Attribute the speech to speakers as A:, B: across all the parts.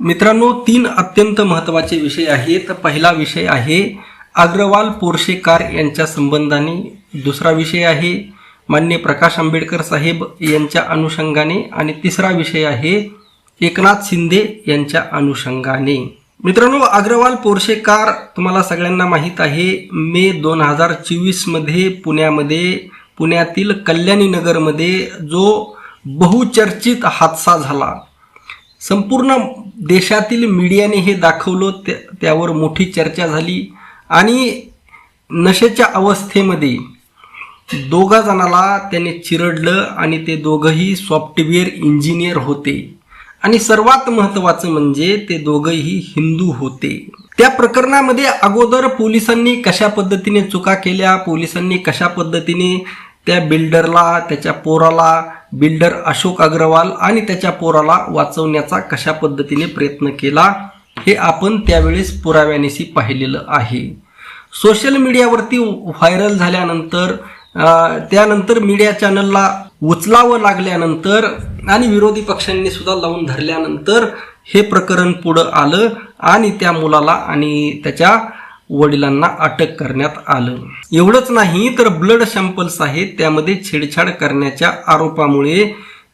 A: मित्रांनो, 3 अत्यंत महत्त्वाचे विषय आहेत. पहिला विषय आहे अग्रवाल पोर्शे कार यांच्या संबंधाने. दुसरा विषय आहे माननीय प्रकाश आंबेडकर साहेब यांच्या अनुषंगाने. आणि तिसरा विषय आहे एकनाथ शिंदे यांच्या अनुषंगाने. मित्रांनो, अग्रवाल पोर्शे कार तुम्हाला सगळ्यांना माहीत आहे. मे 2024 मध्ये पुण्यातील कल्याणी नगरमध्ये जो बहुचर्चित हादसा झाला, संपूर्ण देशातील मीडियाने हे दाखवलं, त्यावर मोठी चर्चा झाली. आणि नशेच्या अवस्थेमध्ये दोघा जणाला त्याने चिरडलं आणि ते दोघंही सॉफ्टवेअर इंजिनियर होते. आणि सर्वात महत्त्वाचं म्हणजे ते दोघंही हिंदू होते. त्या प्रकरणामध्ये अगोदर पोलिसांनी कशा पद्धतीने चुका केल्या, पोलिसांनी कशा पद्धतीने त्या बिल्डरला, त्याच्या पोराला, बिल्डर अशोक अग्रवाल आणि त्याच्या पोराला वाचवण्याचा कशा पद्धतीने प्रयत्न केला, हे आपण त्यावेळेस पुराव्यानिशी पाहिलेलं आहे. सोशल मीडियावरती व्हायरल झाल्यानंतर, त्यानंतर मीडिया चॅनलला उचलावं लागल्यानंतर आणि विरोधी पक्षांनी सुद्धा लावून धरल्यानंतर हे प्रकरण पुढं आलं आणि त्या मुलाला आणि त्याच्या वडिलांना अटक करण्यात आलं. एवढंच नाही तर ब्लड सॅम्पल्स आहेत, त्यामध्ये छेडछाड करण्याच्या आरोपामुळे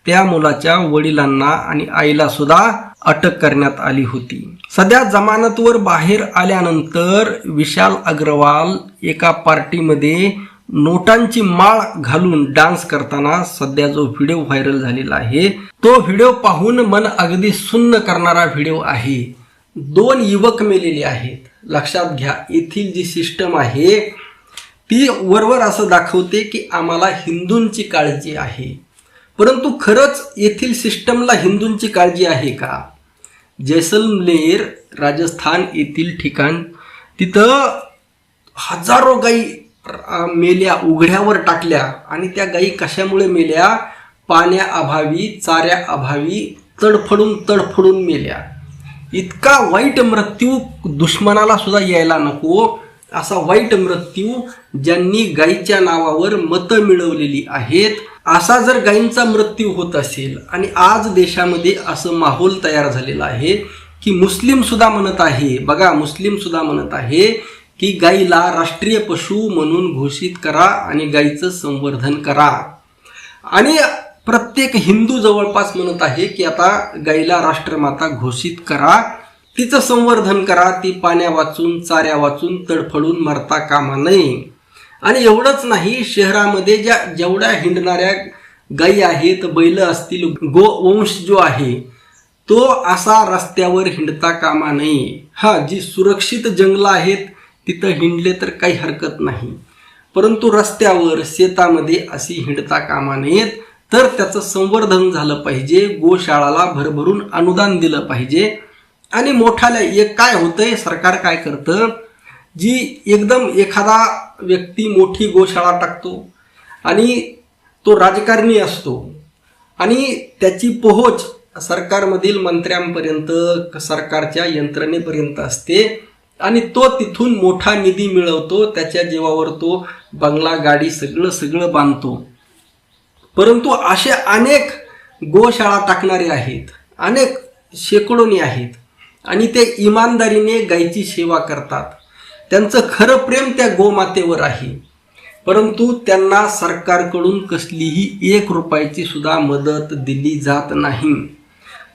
A: त्या मुलाच्या वडिलांना आणि आईला सुद्धा अटक करण्यात आली होती. सध्या जमानतवर बाहेर आल्यानंतर विशाल अग्रवाल एका पार्टीमध्ये नोटांची माळ घालून डान्स करताना सध्या जो व्हिडिओ व्हायरल झालेला आहे, तो व्हिडिओ पाहून मन अगदी सुन्न करणारा व्हिडिओ आहे. 2 युवक मेलेले आहेत. लक्षात घ्या, येथील जी सिस्टम आहे ती वरवर असं दाखवते की आम्हाला हिंदूंची काळजी आहे, परंतु खरंच येथील सिस्टमला हिंदूंची काळजी आहे का? जैसलमेर राजस्थान येथील ठिकाण, तिथं हजारो गायी मेल्या, उघड्यावर टाकल्या. आणि त्या गायी कशामुळे मेल्या? पाण्याअभावी, चाऱ्याअभावी तडफडून मेल्या. इतका वाईट मृत्यू दुश्मनाला सुद्धा यायला नको असा वाईट मृत्यू ज्यांनी गायीच्या नावावर मतं मिळवलेली आहेत, असा जर गायींचा मृत्यू होत असेल. आणि आज देशामध्ये असं माहोल तयार झालेला आहे की मुस्लिम सुद्धा म्हणत आहे, बघा, मुस्लिम सुद्धा म्हणत आहे की गायीला राष्ट्रीय पशु म्हणून घोषित करा आणि गायीचं संवर्धन करा. आणि प्रत्येक हिंदू जवळपास म्हणत आहे की आता गायीला राष्ट्रमाता घोषित करा, तिचं संवर्धन करा, ती पाण्या वाचून, चाऱ्या वाचून तडफडून मरता कामा नये. आणि एवढंच नाही, शहरामध्ये जेवढ्या हिंडणाऱ्या गायी आहेत, बैल असतील, गोवंश जो आहे तो असा रस्त्यावर हिंडता कामा नये. जी सुरक्षित जंगलं आहेत तिथं हिंडले तर काही हरकत नाही, परंतु रस्त्यावर, शेतामध्ये अशी हिंडता कामा नयेत. तर त्याचं संवर्धन झालं पाहिजे, गोशाळाला भरभरून अनुदान दिलं पाहिजे. आणि मोठाल्या एक काय होतंय, सरकार काय करतं, जी एकदम एखादा व्यक्ती मोठी गोशाळा टाकतो आणि तो राजकारणी असतो आणि त्याची पोहोच सरकारमधील मंत्र्यांपर्यंत, सरकारच्या यंत्रणेपर्यंत असते आणि तो तिथून मोठा निधी मिळवतो, त्याच्या जीवावर तो बंगला, गाडी सगळं बांधतो. परंतु असे अनेक गोशाळा टाकणारे आहेत, अनेक शेकडोनी आहेत आणि ते इमानदारीने गायीची सेवा करतात. त्यांचं खरं प्रेम त्या गोमातेवर आहे, परंतु त्यांना सरकारकडून कसलीही 1 रुपयाची सुद्धा मदत दिली जात नाही.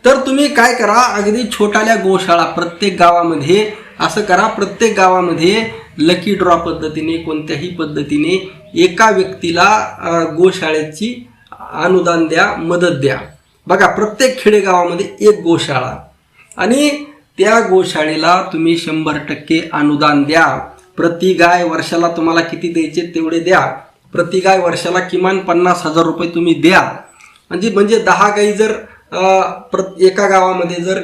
A: तर तुम्ही काय करा, अगदी छोट्याल्या गोशाळा प्रत्येक गावामध्ये असं करा, प्रत्येक गावामध्ये लकी ड्रॉ पद्धतीने, कोणत्याही पद्धतीने एका व्यक्तीला गोशाळेची अनुदान द्या, मदत द्या. बघा, प्रत्येक खेडेगावामध्ये 1 गोशाळा आणि त्या गोशाळेला तुम्ही 100% अनुदान द्या. प्रति गाय वर्षाला तुम्हाला किती द्यायचे तेवढे द्या. प्रति गाय वर्षाला किमान 50,000 रुपये तुम्ही द्या. म्हणजे 10 गायी जर एका गावामध्ये, जर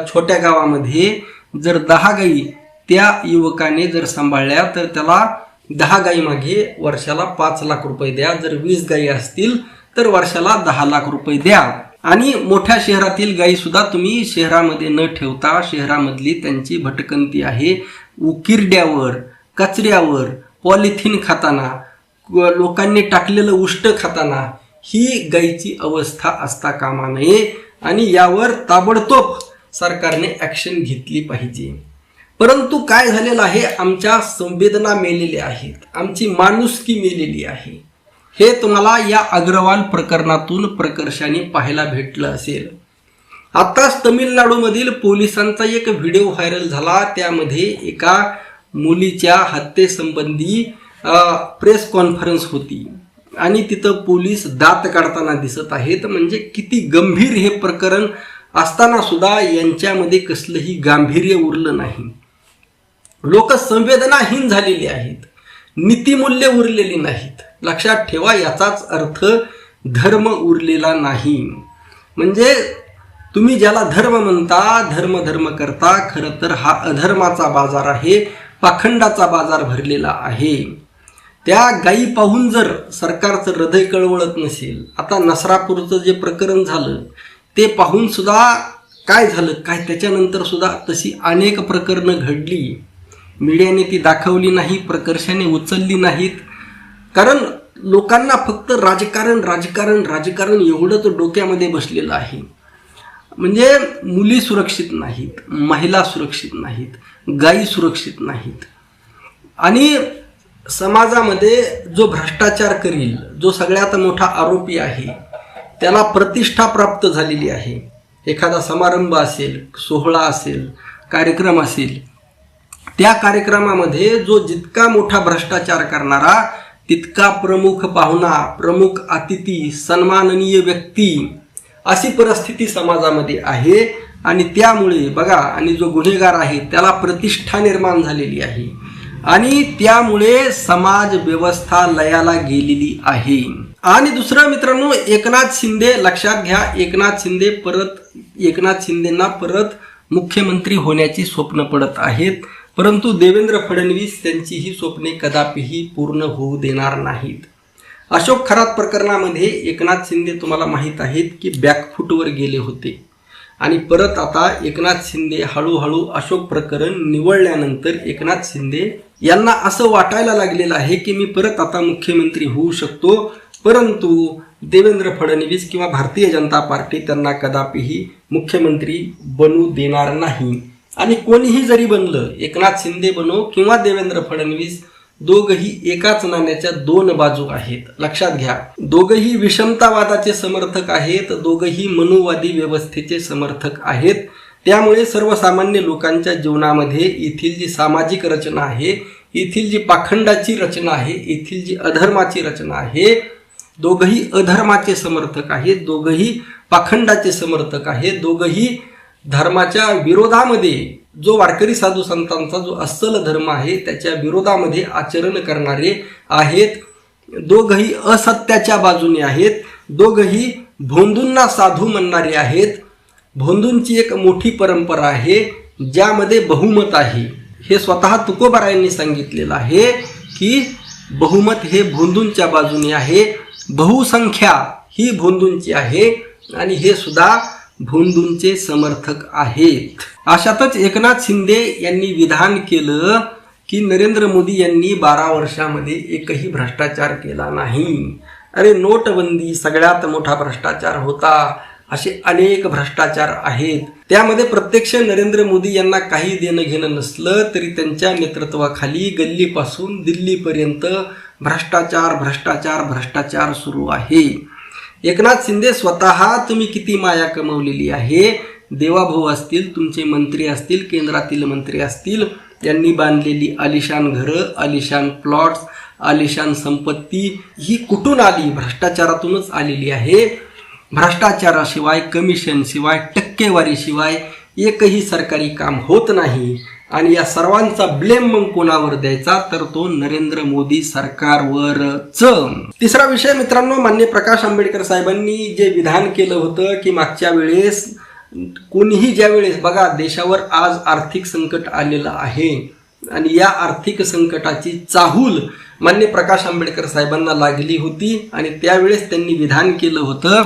A: छोट्या गावामध्ये जर 10 गायी त्या युवकाने जर सांभाळल्या तर त्याला 10 गायी मागे वर्षाला 5 लाख रुपये द्या. जर 20 गायी असतील तर वर्षाला 10 लाख रुपये द्या. आणि मोठ्या शहरातील गायी सुद्धा तुम्ही शहरामध्ये न ठेवता, शहरामधली त्यांची भटकंती आहे, उकिरड्यावर, कचऱ्यावर, पॉलिथिन खाताना, लोकांनी टाकलेलं उष्ट खाताना, ही गायीची अवस्था असता कामा नये. आणि यावर ताबडतोब सरकारने ॲक्शन घेतली पाहिजे. परंतु काय झालेलं आहे, आमच्या संवेदना मेलेल्या आहेत, आमची माणुसकी मेलेली आहे. हे तुम्हाला या अग्रवाल प्रकरणातून प्रकर्षाने पाहायला भेटलं असेल. आताच तमिळनाडूमधील पोलिसांचा एक व्हिडिओ व्हायरल झाला. त्यामध्ये एका मुलीच्या हत्येसंबंधी प्रेस कॉन्फरन्स होती आणि तिथं पोलीस दात काढताना दिसत आहेत. म्हणजे किती गंभीर हे प्रकरण असताना सुद्धा यांच्यामध्ये कसलंही गांभीर्य उरलं नाही. लोक संवेदनाहीन झालेली आहेत, नीतिमूल्य उरलेली नाहीत. लक्षात ठेवा, याचाच अर्थ धर्म उरलेला नाही. म्हणजे तुम्ही ज्याला धर्म म्हणता, धर्म करता, खरं तर हा अधर्माचा बाजार आहे, पाखंडाचा बाजार भरलेला आहे. त्या गायी पाहून जर सरकारचं हृदय कळवळत नसेल, आता नसरापूरचं जे प्रकरण झालं ते पाहून सुद्धा काय झालं, काय त्याच्यानंतर सुद्धा तशी अनेक प्रकरणं घडली. मीडियाने ती दाखवली नाही, प्रकर्षाने उचलली नाहीत. कारण लोकांना फक्त राजकारण एवढंच डोक्यामध्ये बसलेलं आहे. म्हणजे मुली सुरक्षित नाहीत, महिला सुरक्षित नाहीत, गायी सुरक्षित नाहीत. आणि समाजामध्ये जो भ्रष्टाचार करील, जो सगळ्यात मोठा आरोपी आहे, त्याला प्रतिष्ठा प्राप्त झालेली आहे. एखादा समारंभ असेल, सोहळा असेल, कार्यक्रम असेल, त्या कार्यक्रमामध्ये जो जितका मोठा भ्रष्टाचार करणारा तितका प्रमुख पाहुणा, प्रमुख अतिथी, सन्माननीय व्यक्ती, अशी परिस्थिती समाजामध्ये आहे. आणि त्यामुळे बघा, आणि जो गुन्हेगार आहे त्याला प्रतिष्ठा निर्माण झालेली आहे आणि त्यामुळे समाज व्यवस्था लयाला गेलेली आहे. आणि दुसरं मित्रांनो, एकनाथ शिंदे, लक्षात घ्या, एकनाथ शिंदेंना परत मुख्यमंत्री होण्याची स्वप्न पडत आहेत. परंतु देवेंद्र फडणवीस त्यांची ही स्वप्ने कदापिही पूर्ण होऊ देणार नाहीत. अशोक खरात प्रकरणामध्ये एकनाथ शिंदे तुम्हाला माहीत आहेत की बॅकफूटवर गेले होते आणि परत आता एकनाथ शिंदे हळूहळू अशोक प्रकरण निवळल्यानंतर एकनाथ शिंदे यांना असं वाटायला लागलेलं आहे की मी परत आता मुख्यमंत्री होऊ शकतो. परंतु देवेंद्र फडणवीस किंवा भारतीय जनता पार्टी त्यांना कदापिही मुख्यमंत्री बनू देणार नाही. आणि कोणीही जरी बनलं, एकनाथ शिंदे बनो किंवा देवेंद्र फडणवीस, दोघही एकाच नाण्याच्या दोन बाजू आहेत. लक्षात घ्या, दोघही विषमतावादाचे समर्थक आहेत, दोघही मनुवादी व्यवस्थेचे समर्थक आहेत. त्यामुळे सर्वसामान्य लोकांच्या जीवनामध्ये येथील जी सामाजिक रचना आहे, येथील जी पाखंडाची रचना आहे, येथील जी अधर्माची रचना आहे, दोघही अधर्माचे समर्थक आहेत, दोघही पाखंडाचे समर्थक आहेत, दोघही धर्माच्या विरोधामध्ये, जो वारकरी साधू संतांचा जो अस्सल धर्म आहे त्याच्या विरोधामध्ये आचरण करणारे आहेत. दोघही असत्याच्या बाजूने आहेत, दोघही भोंदूंना साधू म्हणणारे आहेत. भोंदूंची एक मोठी परंपरा आहे ज्यामध्ये बहुमत आहे. हे स्वतः तुकोबारायांनी सांगितलेलं आहे की बहुमत हे भोंदूंच्या बाजूने आहे, बहुसंख्या ही भोंदूंची आहे आणि हे सुद्धा भोंदूंचे समर्थक आहेत. अशातच एकनाथ शिंदे यांनी विधान केलं की नरेंद्र मोदी यांनी 12 वर्षामध्ये एकही भ्रष्टाचार केला नाही. अरे, नोटबंदी सगळ्यात मोठा भ्रष्टाचार होता. असे अनेक भ्रष्टाचार आहेत. त्यामध्ये प्रत्यक्ष नरेंद्र मोदी यांना काही देणं घेणं नसलं तरी त्यांच्या नेतृत्वाखाली गल्लीपासून दिल्लीपर्यंत भ्रष्टाचार सुरू आहे. एकनाथ शिंदे स्वतः तुम्ही किती माया कमवलेली आहे. देवाभाऊ असतील, तुमचे मंत्री असतील, केंद्रातील मंत्री असतील, यांनी बांधलेली आलिशान घरं, आलिशान प्लॉट्स, आलिशान संपत्ती ही कुठून आली? भ्रष्टाचारातूनच आलेली आहे. भ्रष्टाचाराशिवाय, कमिशनशिवाय, टक्केवारीशिवाय एकही सरकारी काम होत नाही. आणि या सर्वांचा ब्लेम मग कोणावर द्यायचा? तर तो नरेंद्र मोदी सरकारवरच. तिसरा विषय मित्रांनो, माननीय प्रकाश आंबेडकर साहेबांनी जे विधान केलं होतं की मागच्या वेळेस कोणीही ज्या वेळेस, बघा देशावर आज आर्थिक संकट आलेलं आहे आणि या आर्थिक संकटाची चाहूल माननीय प्रकाश आंबेडकर साहेबांना लागली होती आणि त्यावेळेस त्यांनी विधान केलं होतं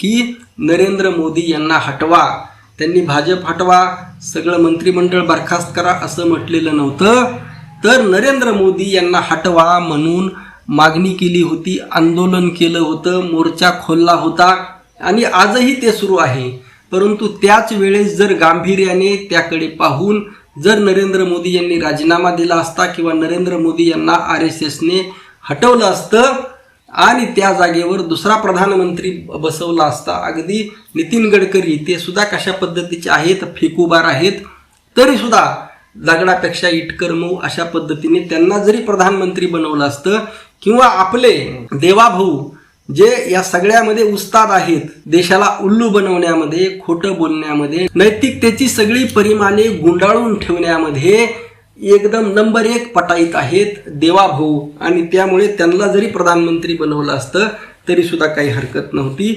A: की नरेंद्र मोदी यांना हटवा. त्यांनी भाजप हटवा, सगळं मंत्रिमंडळ बरखास्त करा असं म्हटलेलं नव्हतं, तर नरेंद्र मोदी यांना हटवा म्हणून मागणी केली होती, आंदोलन केलं होतं, मोर्चा खोलला होता आणि आजही ते सुरू आहे. परंतु त्याच वेळेस जर गांभीर्याने त्याकडे पाहून जर नरेंद्र मोदी यांनी राजीनामा दिला असता किंवा नरेंद्र मोदी यांना RSSने हटवलं असतं आणि त्या जागेवर दुसरा प्रधानमंत्री बसवला असता, अगदी नितीन गडकरी ते सुद्धा कशा पद्धतीचे आहेत, फेकूबार आहेत, तरी सुद्धा दगडापेक्षा इटकर मऊ अशा पद्धतीने त्यांना जरी प्रधानमंत्री बनवलं असतं, किंवा आपले देवाभाऊ जे या सगळ्यामध्ये उस्ताद आहेत, देशाला उल्लू बनवण्यामध्ये, खोटं बोलण्यामध्ये, नैतिकतेची सगळी परिमाणे गुंडाळून ठेवण्यामध्ये एकदम नंबर 1 पटाईत आहेत देवाभाऊ, आणि त्यामुळे त्यांना जरी प्रधानमंत्री बनवलं असतं तरी सुद्धा काही हरकत नव्हती.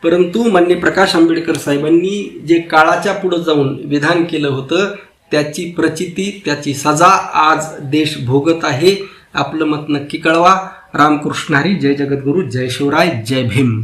A: परंतु माननीय प्रकाश आंबेडकर साहेबांनी जे काळाच्या पुढे जाऊन विधान केलं होतं त्याची प्रचिती, त्याची सजा आज देश भोगत आहे. आपलं मत नक्की कळवा. रामकृष्ण हरी. जय जगद्गुरु. जय शिवराय. जय भीम.